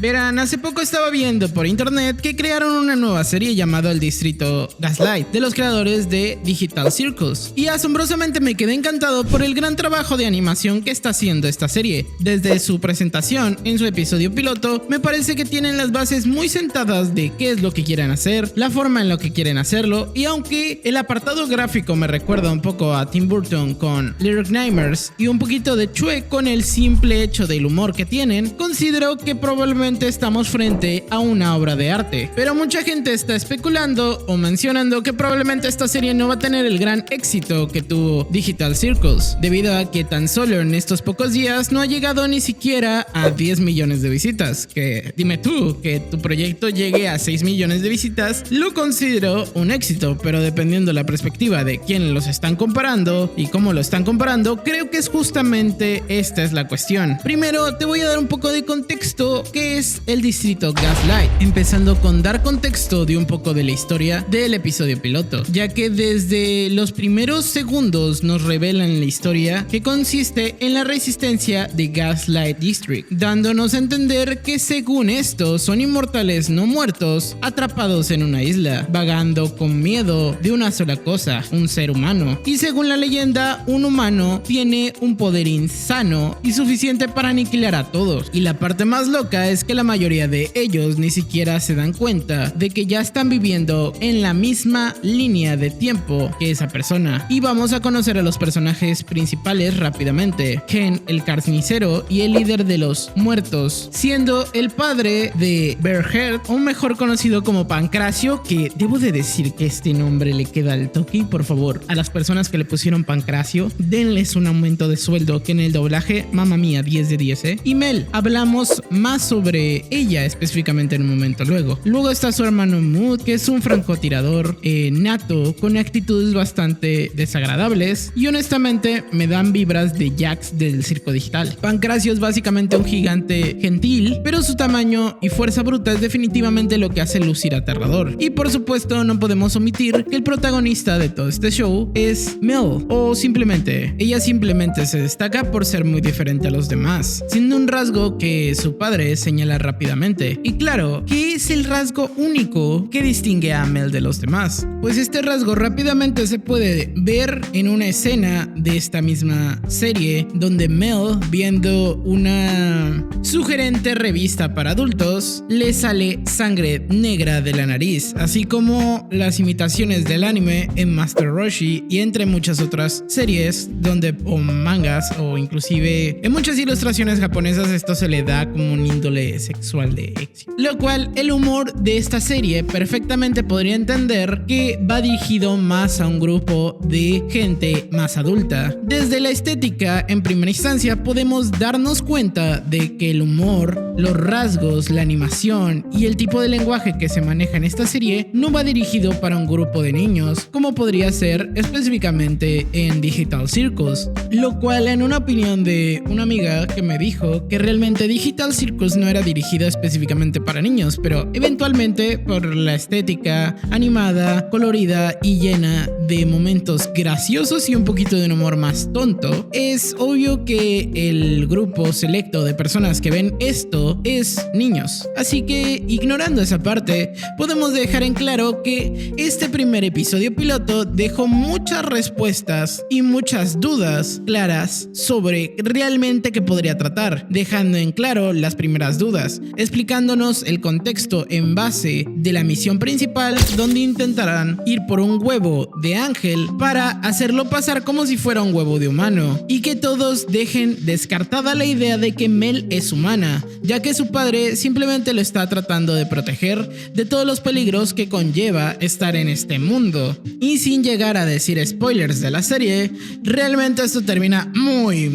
Verán, hace poco estaba viendo por internet que crearon una nueva serie llamada El Distrito Gaslight, de los creadores de Digital Circus, y asombrosamente me quedé encantado por el gran trabajo de animación que está haciendo esta serie. Desde su presentación en su episodio piloto, me parece que tienen las bases muy sentadas de qué es lo que quieren hacer, la forma en la que quieren hacerlo, y aunque el apartado gráfico me recuerda un poco a Tim Burton con Little Nightmares y un poquito de Chue con el simple hecho del humor que tienen, considero que probablemente estamos frente a una obra de arte. Pero mucha gente está especulando o mencionando que probablemente esta serie no va a tener el gran éxito que tuvo Digital Circus, debido a que tan solo en estos pocos días no ha llegado ni siquiera a 10 millones de visitas. Que dime tú, que tu proyecto llegue a 6 millones de visitas, lo considero un éxito, pero dependiendo la perspectiva de quién los están comparando y cómo lo están comparando, creo que es justamente esta es la cuestión. Primero te voy a dar un poco de contexto qué es el Distrito Gaslight, empezando con dar contexto de un poco de la historia del episodio piloto, ya que desde los primeros segundos nos revelan la historia que consiste en la resistencia de Gaslight District, dándonos a entender que según esto son inmortales no muertos atrapados en una isla, vagando con miedo de una sola cosa, un ser humano, y según la leyenda un humano tiene un poder insano y suficiente para aniquilar a todos, y la parte más loca es que la mayoría de ellos ni siquiera se dan cuenta de que ya están viviendo en la misma línea de tiempo que esa persona. Y vamos a conocer a los personajes principales rápidamente: Ken el carnicero y el líder de los muertos, siendo el padre de Bearhead, o mejor conocido como Pancracio, que debo de decir que este nombre le queda al toque, y por favor a las personas que le pusieron Pancracio denles un aumento de sueldo, que en el doblaje, mamma mía, 10 de 10, Y Mel, hablamos más sobre ella específicamente en un momento luego está su hermano Mood, que es un francotirador nato con actitudes bastante desagradables y honestamente me dan vibras de Jax del circo digital. Pancracio es básicamente un gigante gentil, pero su tamaño y fuerza bruta es definitivamente lo que hace lucir aterrador. Y por supuesto no podemos omitir que el protagonista de todo este show es Mel, o simplemente ella simplemente se destaca por ser muy diferente a los demás, siendo un rasgo que su padre señala rápidamente. Y claro, ¿qué es el rasgo único que distingue a Mel de los demás? Pues este rasgo rápidamente se puede ver en una escena de esta misma serie, donde Mel, viendo una sugerente revista para adultos, le sale sangre negra de la nariz, así como las imitaciones del anime en Master Roshi y entre muchas otras series o mangas, o inclusive en muchas ilustraciones japonesas esto se le da como un índole sexual de éxito, lo cual el humor de esta serie perfectamente podría entender que va dirigido más a un grupo de gente más adulta. Desde la estética, en primera instancia, podemos darnos cuenta de que el humor, los rasgos, la animación y el tipo de lenguaje que se maneja en esta serie no va dirigido para un grupo de niños, como podría ser específicamente en Digital Circus, lo cual en una opinión de una amiga que me dijo que realmente Digital Circus no era dirigido específicamente para niños, pero eventualmente por la estética animada, colorida y llena de momentos graciosos y un poquito de un humor más tonto, es obvio que el grupo selecto de personas que ven esto es niños. Así que, ignorando esa parte, podemos dejar en claro que este primer episodio piloto dejó muchas respuestas y muchas dudas claras sobre realmente qué podría tratar, dejando en claro las primeras dudas, explicándonos el contexto en base de la misión principal, donde intentarán ir por un huevo de ángel para hacerlo pasar como si fuera un huevo de humano, y que todos dejen descartada la idea de que Mel es humana, ya que su padre simplemente lo está tratando de proteger de todos los peligros que conlleva estar en este mundo. Y sin llegar a decir spoilers de la serie, realmente esto termina muy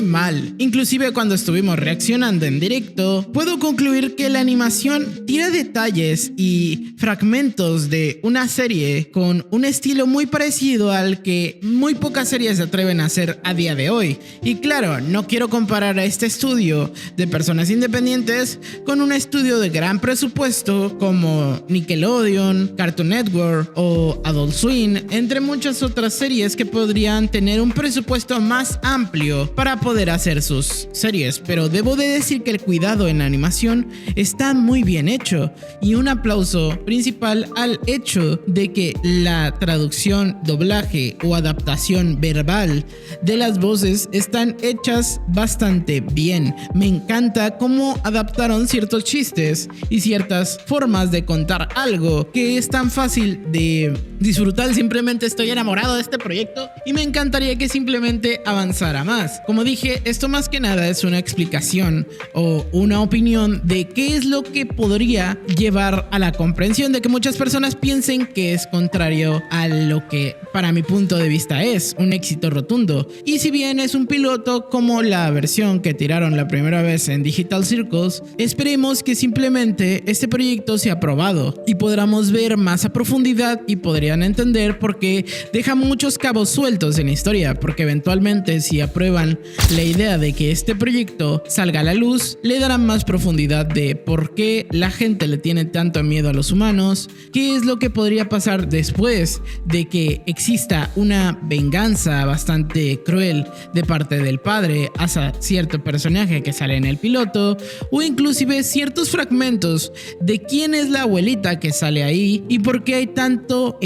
mal. Inclusive cuando estuvimos reaccionando en directo, puedo concluir que la animación tira detalles y fragmentos de una serie con un estilo muy parecido al que muy pocas series se atreven a hacer a día de hoy. Y claro, no quiero comparar a este estudio de personas independientes con un estudio de gran presupuesto como Nickelodeon, Cartoon Network o Adult Swim, entre muchas otras series que podrían tener un presupuesto más amplio para poder hacer sus series. Pero debo de decir que el cuidado en la animación está muy bien hecho, y un aplauso principal al hecho de que la traducción, doblaje o adaptación verbal de las voces están hechas bastante bien. Me encanta cómo adaptaron ciertos chistes y ciertas formas de contar algo que es tan fácil de disfrutar. Simplemente estoy enamorado de este proyecto y me encantaría que simplemente avanzara más. Como dije, esto más que nada es una explicación o una opinión de qué es lo que podría llevar a la comprensión de que muchas personas piensen que es contrario a lo que para mi punto de vista es un éxito rotundo. Y si bien es un piloto como la versión que tiraron la primera vez en Digital Circles, esperemos que simplemente este proyecto sea aprobado y podamos ver más a profundidad y podrían entender por qué deja muchos cabos sueltos en la historia, porque eventualmente si aprueban la idea de que este proyecto salga a la luz, le darán más profundidad de por qué la gente le tiene tanto miedo a los humanos, qué es lo que podría pasar después de que exista una venganza bastante cruel de parte del padre hacia cierto personaje que sale en el piloto, o inclusive ciertos fragmentos de quién es la abuelita que sale ahí y por qué hay tanto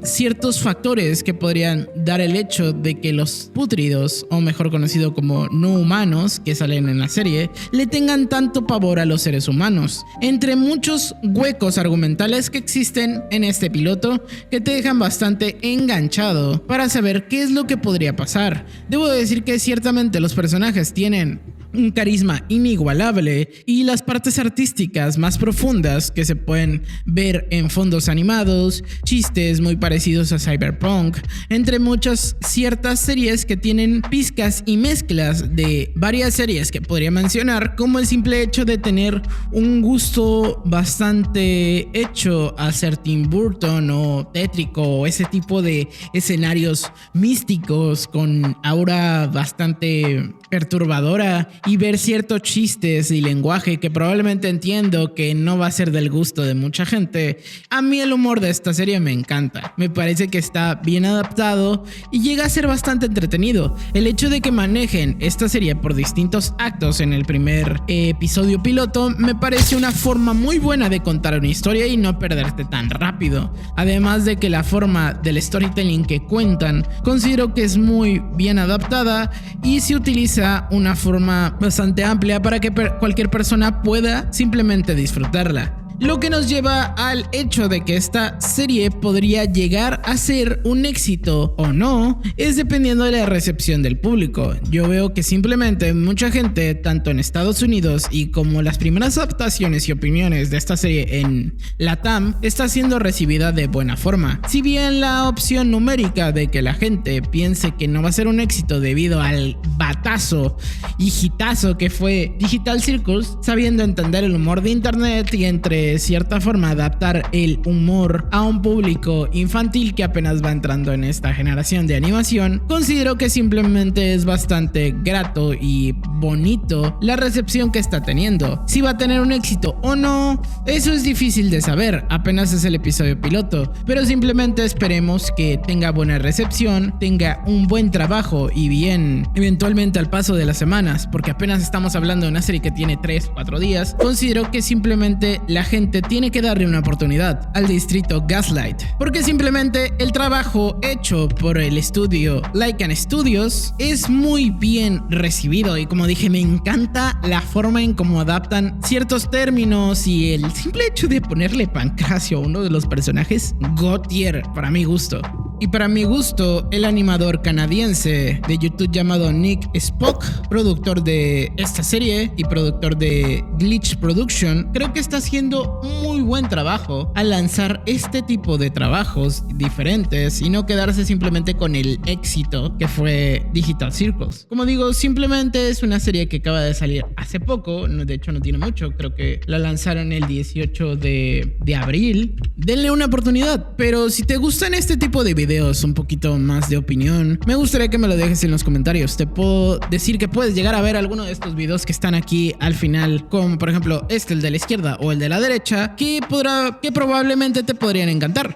ciertos factores que podrían dar el hecho de que los pútridos, o mejor conocido como no humanos que salen en la serie, le tengan tanto pavor a los seres humanos, entre muchos huecos argumentales que existen en este piloto que te dejan bastante enganchado para saber qué es lo que podría pasar. Debo decir que ciertamente los personajes tienen un carisma inigualable y las partes artísticas más profundas que se pueden ver en fondos animados, chistes muy parecidos a Cyberpunk, entre muchas ciertas series que tienen pizcas y mezclas de varias series que podría mencionar, como el simple hecho de tener un gusto bastante hecho a ser Tim Burton o tétrico, o ese tipo de escenarios místicos con aura bastante perturbadora, y ver ciertos chistes y lenguaje que probablemente entiendo que no va a ser del gusto de mucha gente. A mí el humor de esta serie me encanta, me parece que está bien adaptado y llega a ser bastante entretenido. El hecho de que manejen esta serie por distintos actos en el primer episodio piloto me parece una forma muy buena de contar una historia y no perderte tan rápido. Además de que la forma del storytelling que cuentan considero que es muy bien adaptada y se utiliza una forma bastante amplia para que cualquier persona pueda simplemente disfrutarla. Lo que nos lleva al hecho de que esta serie podría llegar a ser un éxito o no, es dependiendo de la recepción del público. Yo veo que simplemente mucha gente, tanto en Estados Unidos y como las primeras adaptaciones y opiniones de esta serie en LATAM, está siendo recibida de buena forma. Si bien la opción numérica de que la gente piense que no va a ser un éxito debido al batazo y hitazo que fue Digital Circles, sabiendo entender el humor de internet y entre cierta forma adaptar el humor a un público infantil que apenas va entrando en esta generación de animación, considero que simplemente es bastante grato y bonito la recepción que está teniendo. Si va a tener un éxito o no, eso es difícil de saber, apenas es el episodio piloto, pero simplemente esperemos que tenga buena recepción, tenga un buen trabajo y bien, eventualmente al paso de las semanas, porque apenas estamos hablando de una serie que tiene 3-4 días, considero que simplemente la gente tiene que darle una oportunidad al distrito Gaslight, porque simplemente el trabajo hecho por el estudio Lycan Studios es muy bien recibido y, como dije, me encanta la forma en cómo adaptan ciertos términos y el simple hecho de ponerle Pancracio a uno de los personajes, God tier para mi gusto. Y para mi gusto, el animador canadiense de YouTube llamado Nick Spock, productor de esta serie y productor de Glitch Production, creo que está haciendo muy buen trabajo al lanzar este tipo de trabajos diferentes y no quedarse simplemente con el éxito que fue Digital Circles. Como digo, simplemente es una serie que acaba de salir hace poco, de hecho no tiene mucho, creo que la lanzaron el 18 de abril. Denle una oportunidad, pero si te gustan este tipo de videos videos un poquito más de opinión, me gustaría que me lo dejes en los comentarios. Te puedo decir que puedes llegar a ver alguno de estos videos que están aquí al final, como por ejemplo el de la izquierda o el de la derecha, que probablemente te podrían encantar.